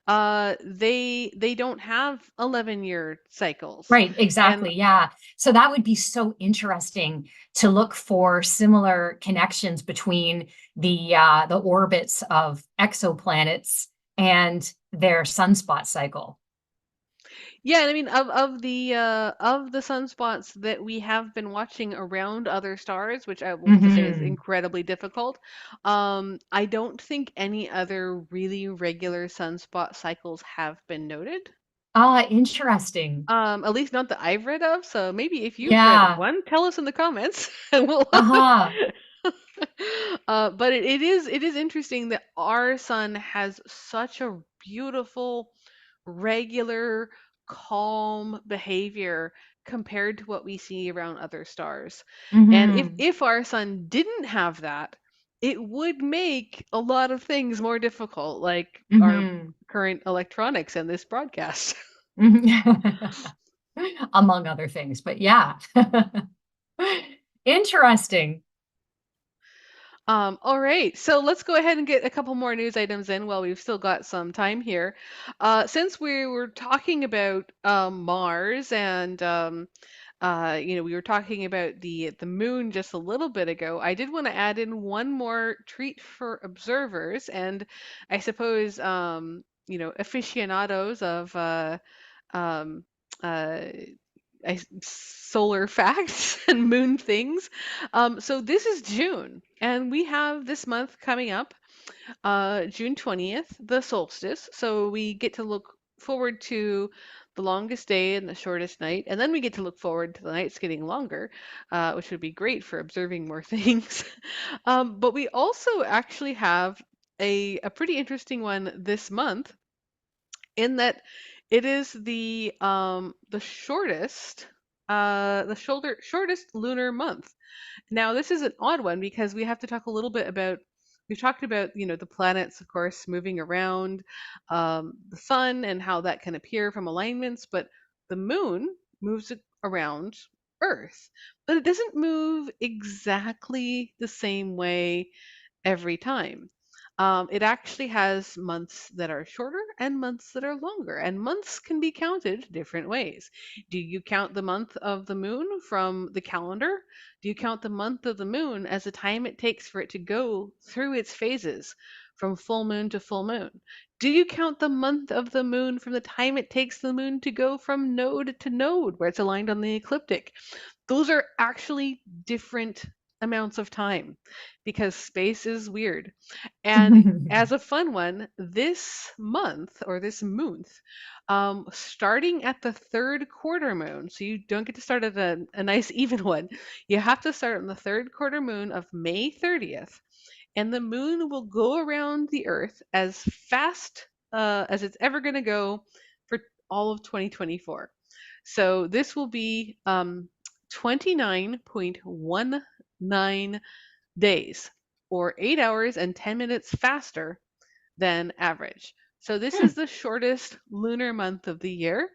they don't have 11-year cycles. Right, And exactly. Yeah. So that would be so interesting to look for similar connections between the orbits of exoplanets and their sunspot cycle. yeah, and I mean of the sunspots that we have been watching around other stars, which I will have to say is Hmm. incredibly difficult. I don't think any other really regular sunspot cycles have been noted. Ah, interesting. At least not that I've read of. So maybe if you've read of Yeah. one, tell us in the comments, and we'll. Uh-huh. But it is interesting that our sun has such a beautiful, regular, calm behavior compared to what we see around other stars. And if Hmm. if our sun didn't have that, it would make a lot of things more difficult, like our Hmm. current electronics and this broadcast. Among other things, but yeah. Interesting. All right, so let's go ahead and get a couple more news items in while we've still got some time here. Since we were talking about Mars and we were talking about the moon just a little bit ago. I did want to add in one more treat for observers, and I suppose aficionados of um, uh, solar facts and moon things. So this is June, and we have this month coming up, June 20th, the solstice. So we get to look forward to the longest day and the shortest night, and then we get to look forward to the nights getting longer, which would be great for observing more things. But we also actually have a pretty interesting one this month in that it is the shortest lunar month. Now, this is an odd one because we have to talk a little bit about, we've talked about, the planets, of course, moving around the sun and how that can appear from alignments, but the moon moves around Earth, but it doesn't move exactly the same way every time. It actually has months that are shorter and months that are longer, and months can be counted different ways. Do you count the month of the moon from the calendar? Do you count the month of the moon as the time it takes for it to go through its phases from full moon to full moon? Do you count the month of the moon from the time it takes the moon to go from node to node where it's aligned on the ecliptic? Those are actually different amounts of time because space is weird. And as a fun one, this month or this month, starting at the third quarter moon, so you don't get to start at a nice even one. You have to start on the third quarter moon of May 30th, and the moon will go around the Earth as fast as it's ever going to go for all of 2024. So this will be 29.19 days, or 8 hours and 10 minutes faster than average. So this Hmm. is the shortest lunar month of the year,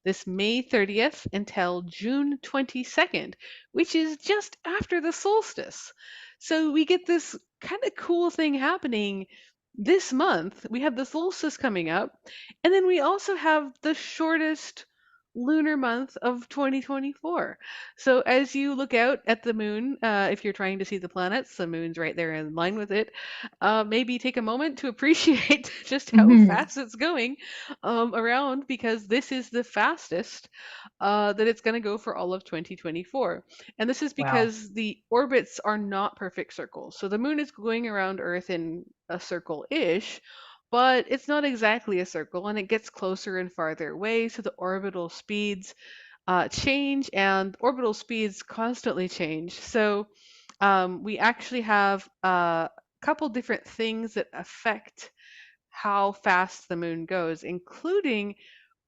this May 30th until June 22nd, which is just after the solstice. So we get this kind of cool thing happening this month. We have the solstice coming up, and then we also have the shortest lunar month of 2024. So as you look out at the moon, if you're trying to see the planets, the moon's right there in line with it. Maybe take a moment to appreciate just how Mhm. fast it's going around, because this is the fastest that it's going to go for all of 2024. And this is Wow. because the orbits are not perfect circles. So the moon is going around Earth in a circle ish, but it's not exactly a circle, and it gets closer and farther away. So the orbital speeds change, and orbital speeds constantly change. So we actually have a couple different things that affect how fast the moon goes, including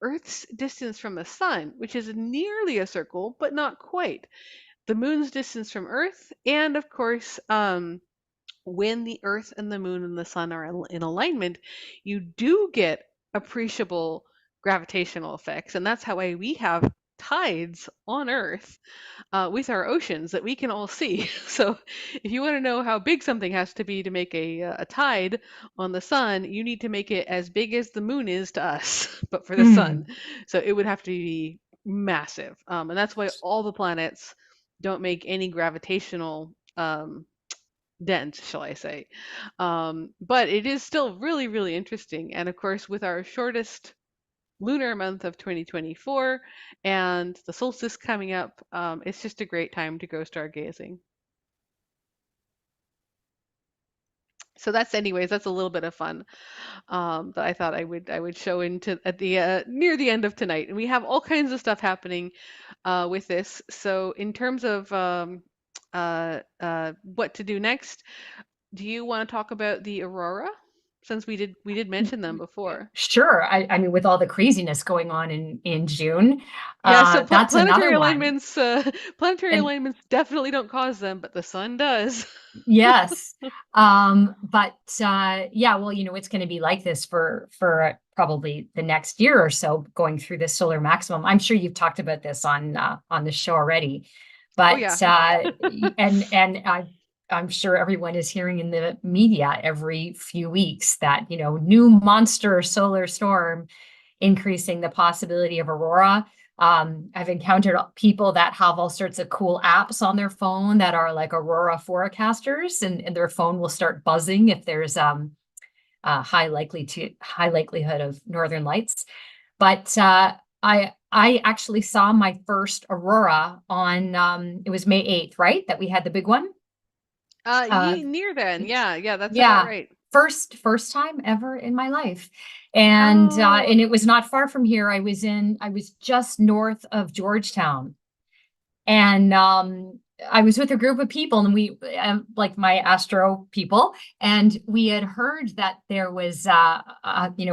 Earth's distance from the sun, which is nearly a circle, but not quite. The moon's distance from Earth, and of course, when the Earth and the moon and the sun are in alignment, you do get appreciable gravitational effects. And that's how we have tides on Earth with our oceans that we can all see. So, if you want to know how big something has to be to make a tide on the sun, you need to make it as big as the moon is to us, but for the sun. Mm. So, it would have to be massive. And that's why all the planets don't make any gravitational dent, shall I say. But it is still really, really interesting. And of course, with our shortest lunar month of 2024 and the solstice coming up, it's just a great time to go stargazing. So that's a little bit of fun that I thought I would show into at the near the end of tonight. And we have all kinds of stuff happening with this. So in terms of what to do next, do you want to talk about the aurora? Since we did mention them before. Sure. I mean, with all the craziness going on in June, Yeah, so that's another one. planetary And alignments definitely don't cause them, but the sun does. yes, but yeah, well, it's going to be like this for probably the next year or so, going through this solar maximum. I'm sure you've talked about this on the show already, Oh but yeah. and I'm sure everyone is hearing in the media every few weeks that, new monster solar storm increasing the possibility of aurora. I've encountered people that have all sorts of cool apps on their phone that are like aurora forecasters, and their phone will start buzzing if there's high likelihood of northern lights. But I actually saw my first aurora on it was May 8th, right? That we had the big one. Uh, Ye near then. Yeah, yeah, that's about yeah, right. first time ever in my life. And Oh, it was not far from here. I was just north of Georgetown. And I was with a group of people, and we, like my astro people, and we had heard that there was, a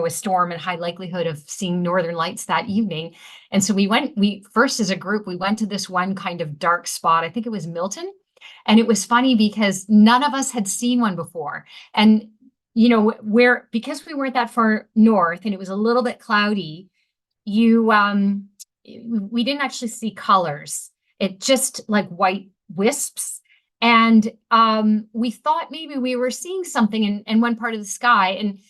storm and high likelihood of seeing northern lights that evening. And so we first as a group, we went to this one kind of dark spot. I think it was Milton. And it was funny because none of us had seen one before. And, because we weren't that far north and it was a little bit cloudy, you we didn't actually see colors. It just like white wisps. And we thought maybe we were seeing something in one part of the sky. And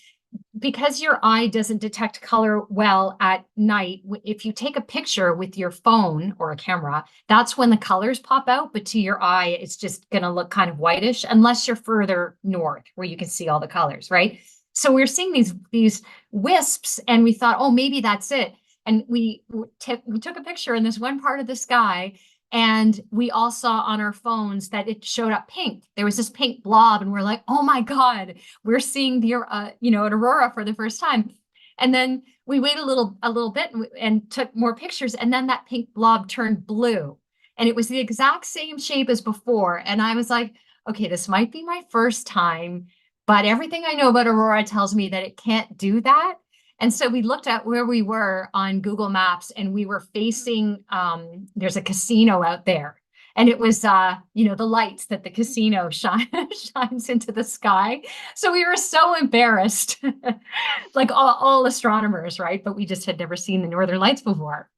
because your eye doesn't detect color well at night, if you take a picture with your phone or a camera, that's when the colors pop out. But to your eye, it's just going to look kind of whitish unless you're further north where you can see all the colors, right? So we're seeing these wisps, and we thought, oh, maybe that's it. And we took a picture in this one part of the sky, and we all saw on our phones that it showed up pink. There was this pink blob, and we're like, oh my God, we're seeing the an aurora for the first time. And then we waited a little bit, and took more pictures, and then that pink blob turned blue, and it was the exact same shape as before. And I was like, okay, this might be my first time, but everything I know about aurora tells me that it can't do that. And so we looked at where we were on Google Maps, and we were facing, there's a casino out there. And it was, the lights that the casino shines into the sky. So we were so embarrassed, like all astronomers, right? But we just had never seen the Northern Lights before.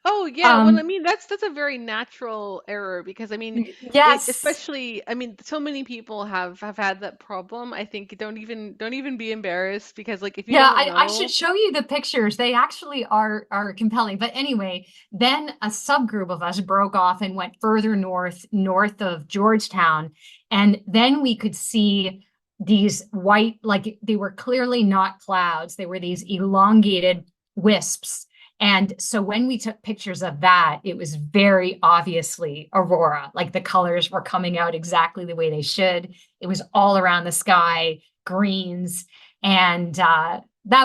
oh yeah. Well, I Um, mean, that's a very natural error because I mean, it yes. especially I mean, so many people have had that problem. I think don't even be embarrassed because like if you Yeah, don't I should know. show you the pictures. They actually are compelling. But anyway, then a subgroup of us broke off and went further north of Georgetown. And then we could see these white, like they were clearly not clouds. They were these elongated wisps. And so when we took pictures of that, it was very obviously aurora. Like the colors were coming out exactly the way they should. It was all around the sky, greens. And that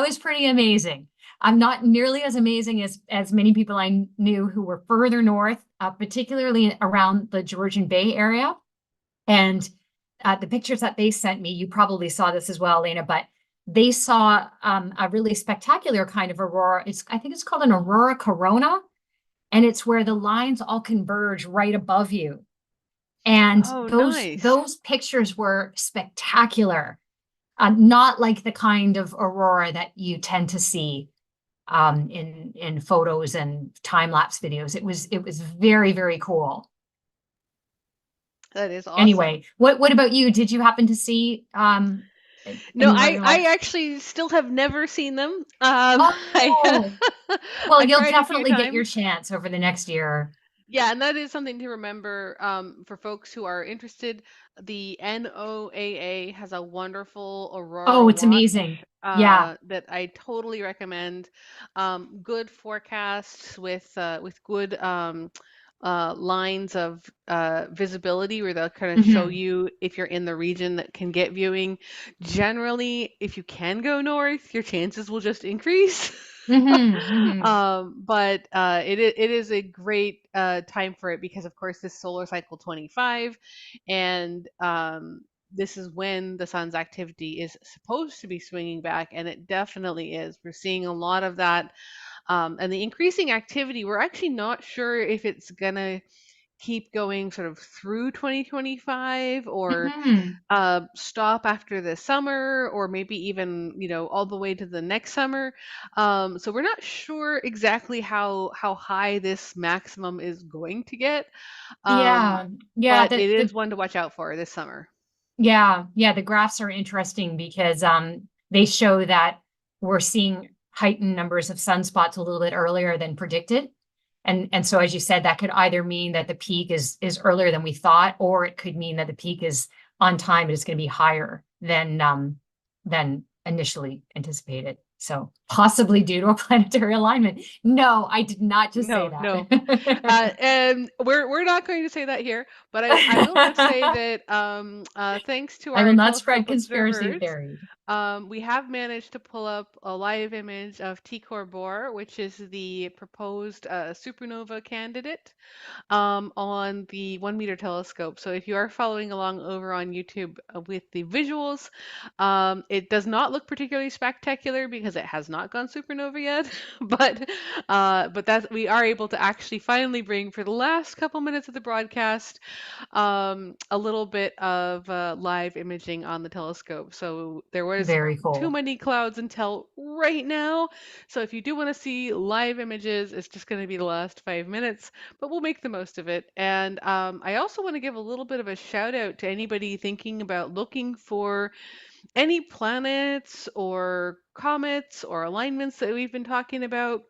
was pretty amazing. I'm not nearly as amazing as many people I knew who were further north, particularly around the Georgian Bay area. And the pictures that they sent me, you probably saw this as well, Lena, but they saw a really spectacular kind of aurora. I think it's called an aurora corona, and it's where the lines all converge right above you. And Oh, those nice. those pictures were spectacular, not like the kind of aurora that you tend to see in photos and time lapse videos. It was very, very cool. That is awesome. Anyway, what about you? Did you happen to see No, any I Northern I Lights? actually still have never seen them. I Oh, well, I've you'll tried a few definitely get your times. chance over the next year. Yeah, and that is something to remember for folks who are interested. The NOAA has a wonderful Oh, Aurora it's amazing. Watch Yeah. that I totally recommend. Good forecasts with good lines of visibility where they'll kind of show Hmm. you if you're in the region that can get viewing. Generally, if you can go north, your chances will just increase. Hmm. Hmm. But it is a great time for it because, of course, this solar cycle 25, and this is when the sun's activity is supposed to be swinging back, and it definitely is. We're seeing a lot of that, and the increasing activity. We're actually not sure if it's gonna keep going sort of through 2025 or Hmm. stop after the summer or maybe even all the way to the next summer. So we're not sure exactly how high this maximum is going to get, um, Yeah. Yeah. but it is one to watch out for this summer. Yeah, the graphs are interesting because they show that we're seeing heightened numbers of sunspots a little bit earlier than predicted. And so as you said, that could either mean that the peak is earlier than we thought, or it could mean that the peak is on time and it's going to be higher than initially anticipated. So possibly due to a planetary alignment. No, I did not just say No, no. that. And we're not going to say that here, but I will just say that thanks to I will our not telescope spread conspiracy observers, theories. we have managed to pull up a live image of T Corps, which is the proposed supernova candidate, on the 1 meter telescope. So if you are following along over on YouTube with the visuals, it does not look particularly spectacular because it has not gone supernova yet. But that we are able to actually finally bring for the last couple minutes of the broadcast a little bit of live imaging on the telescope. So there was Very too cool. many clouds until right now. So if you do want to see live images, it's just going to be the last 5 minutes, but we'll make the most of it. And I also want to give a little bit of a shout out to anybody thinking about looking for any planets or comets or alignments that we've been talking about.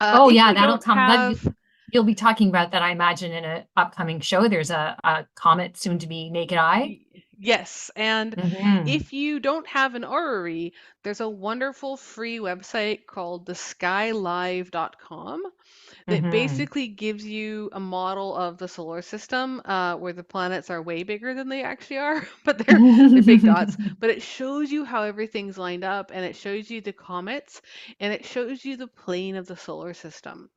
Oh If yeah, you that'll don't come. That have you'll be talking about that, I imagine, in an upcoming show. There's a comet soon to be naked eye. Y- Yes, and Hmm. if you don't have an orrery, there's a wonderful free website called theskylive.com that Hmm. basically gives you a model of the solar system where the planets are way bigger than they actually are, but they're big dots. But it shows you how everything's lined up, and it shows you the comets, and it shows you the plane of the solar system,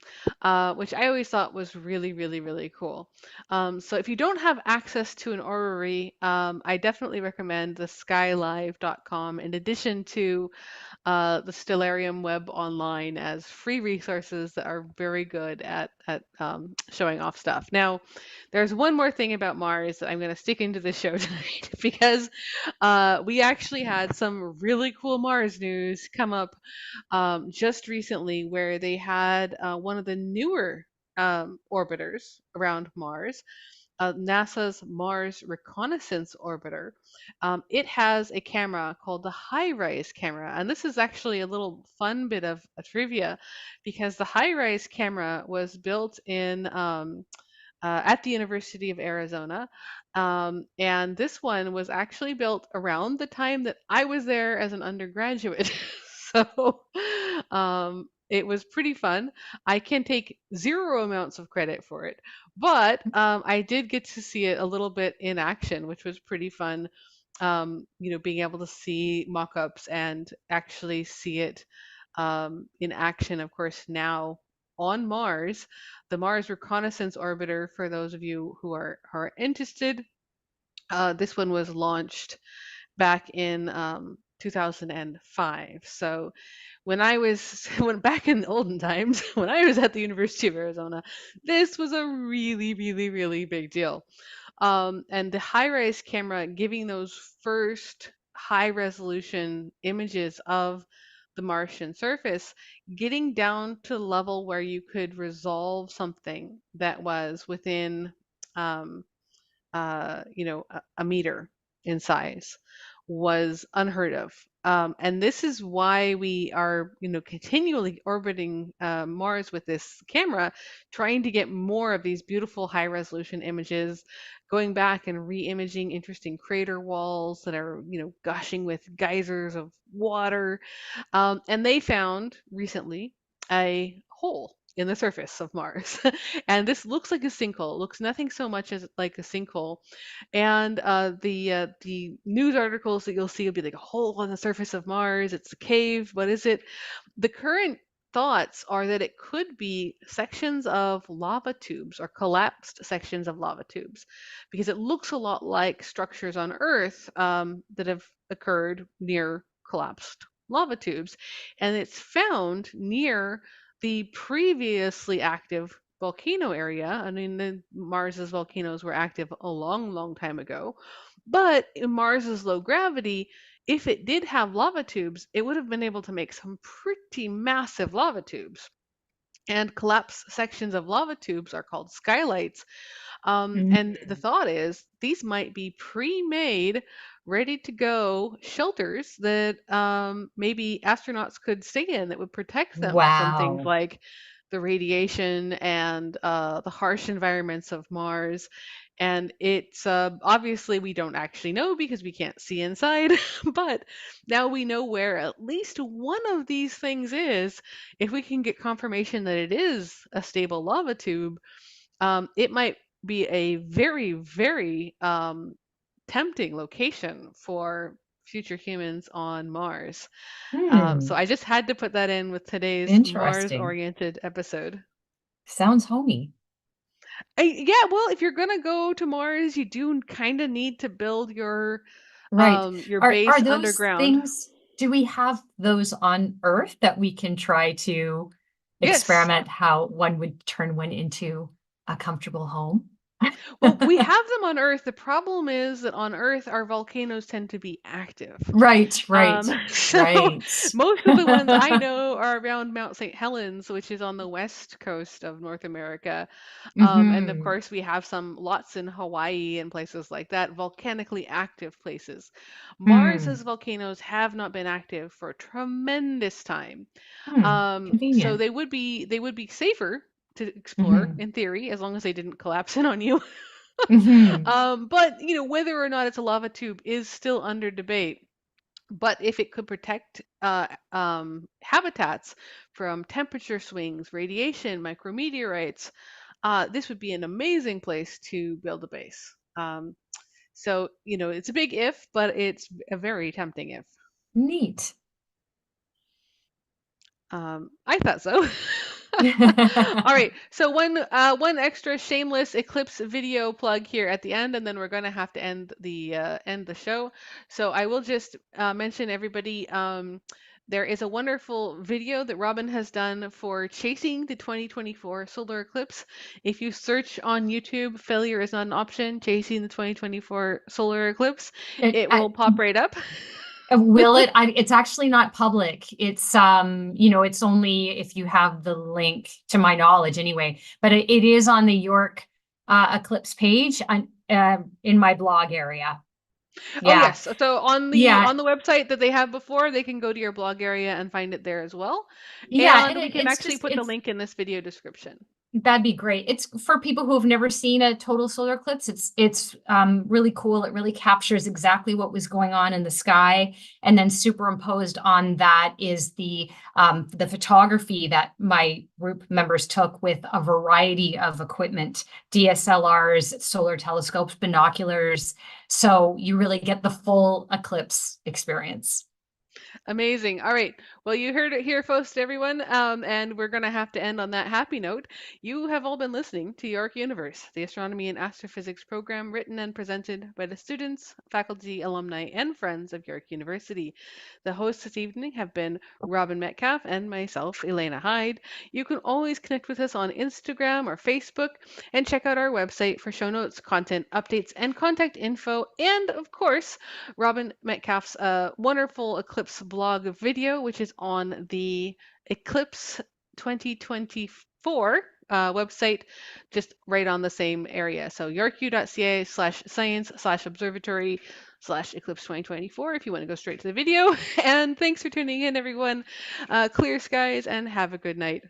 which I always thought was really, really, really cool. So if you don't have access to an orrery, I definitely recommend the skylive.com in addition to the Stellarium web online as free resources that are very good at showing off stuff. Now, there's one more thing about Mars that I'm going to stick into the show tonight because we actually had some really cool Mars news come up just recently where they had one of the newer orbiters around Mars, NASA's Mars Reconnaissance Orbiter. It has a camera called the HiRISE camera. And this is actually a little fun bit of a trivia because the HiRISE camera was built in at the University of Arizona. And this one was actually built around the time that I was there as an undergraduate. So it was pretty fun. I can take zero amounts of credit for it, but I did get to see it a little bit in action, which was pretty fun. Being able to see mock-ups and actually see it in action, of course, now on Mars. The Mars Reconnaissance Orbiter, for those of you who are interested, this one was launched back in 2005. So when I was when back in the olden times, when I was at the University of Arizona, this was a really, really, really big deal. And the high-res camera giving those first high-resolution images of the Martian surface, getting down to the level where you could resolve something that was within um, a meter in size was unheard of. And this is why we are, continually orbiting Mars with this camera, trying to get more of these beautiful high resolution images, going back and re-imaging interesting crater walls that are, gushing with geysers of water. And they found recently a hole in the surface of Mars. And this looks like a sinkhole. It looks nothing so much as like a sinkhole. And the news articles that you'll see will be like a hole on the surface of Mars. It's a cave. What is it? The current thoughts are that it could be sections of lava tubes or collapsed sections of lava tubes because it looks a lot like structures on Earth that have occurred near collapsed lava tubes. And it's found near the previously active volcano area. I mean, Mars's volcanoes were active a long, long time ago. But in Mars's low gravity, if it did have lava tubes, it would have been able to make some pretty massive lava tubes. And collapsed sections of lava tubes are called skylights. And the Mm. thought is these might be pre-made, ready to go shelters that maybe astronauts could stay in that would protect them from things Wow. like the radiation and the harsh environments of Mars. And it's obviously we don't actually know because we can't see inside, but now we know where at least one of these things is. If we can get confirmation that it is a stable lava tube, it might be a very, very tempting location for future humans on Mars. So Hmm. I just had to put that in with today's Mars Interesting. oriented episode. Sounds homey. Yeah, well, if you're gonna go to Mars, you do kind of need to build Right. your Are base those underground. things, do we have those on Earth that we can try to Yes. experiment how one would turn one into a comfortable home? Well, we have them on Earth. The problem is that on Earth, our volcanoes tend to be active. Right, right, So right. most of the ones I know are around Mount St. Helens, which is on the west coast of North America. And of Hmm. course, we have some lots in Hawaii and places like that, volcanically active places. Mars's Hmm. volcanoes have not been active for a tremendous time. Hmm. So Convenient. they would be safer to explore Hmm. in theory, as long as they didn't collapse in on you. Hmm. But whether or not it's a lava tube is still under debate. But if it could protect habitats from temperature swings, radiation, micrometeorites, this would be an amazing place to build a base. So, it's a big if, but it's a very tempting if. Neat. I thought so. All right, so one extra shameless Eclipse video plug here at the end, and then we're gonna have to end the show. So I will just mention everybody. There is a wonderful video that Robin has done for chasing the 2024 solar eclipse. If you search on YouTube, failure is not an option. Chasing the 2024 solar eclipse, It, it will pop right up. will it? It's actually not public. It's it's only if you have the link, to my knowledge, anyway. But it is on the York Eclipse page on in my blog area. Oh Yeah, yes. So on the yeah, on the website that they have before, they can go to your blog area and find it there as well. yeah. And And we can it's actually just put the it's link in this video description. That'd be great. It's for people who have never seen a total solar eclipse. It's really cool. It really captures exactly what was going on in the sky, and then superimposed on that is the photography that my group members took with a variety of equipment, DSLRs, solar telescopes, binoculars. So you really get the full eclipse experience. Amazing. All right. Well, you heard it here first, everyone. And we're going to have to end on that happy note. You have all been listening to York Universe, the astronomy and astrophysics program written and presented by the students, faculty, alumni, and friends of York University. The hosts this evening have been Robin Metcalf and myself, Elena Hyde. You can always connect with us on Instagram or Facebook and check out our website for show notes, content updates, and contact info. And of course, Robin Metcalf's wonderful Eclipse blog video, which is on the Eclipse 2024 website, just right on the same area. So yorku.ca/science/observatory/eclipse 2024 if you want to go straight to the video. And thanks for tuning in, everyone. Clear skies and have a good night.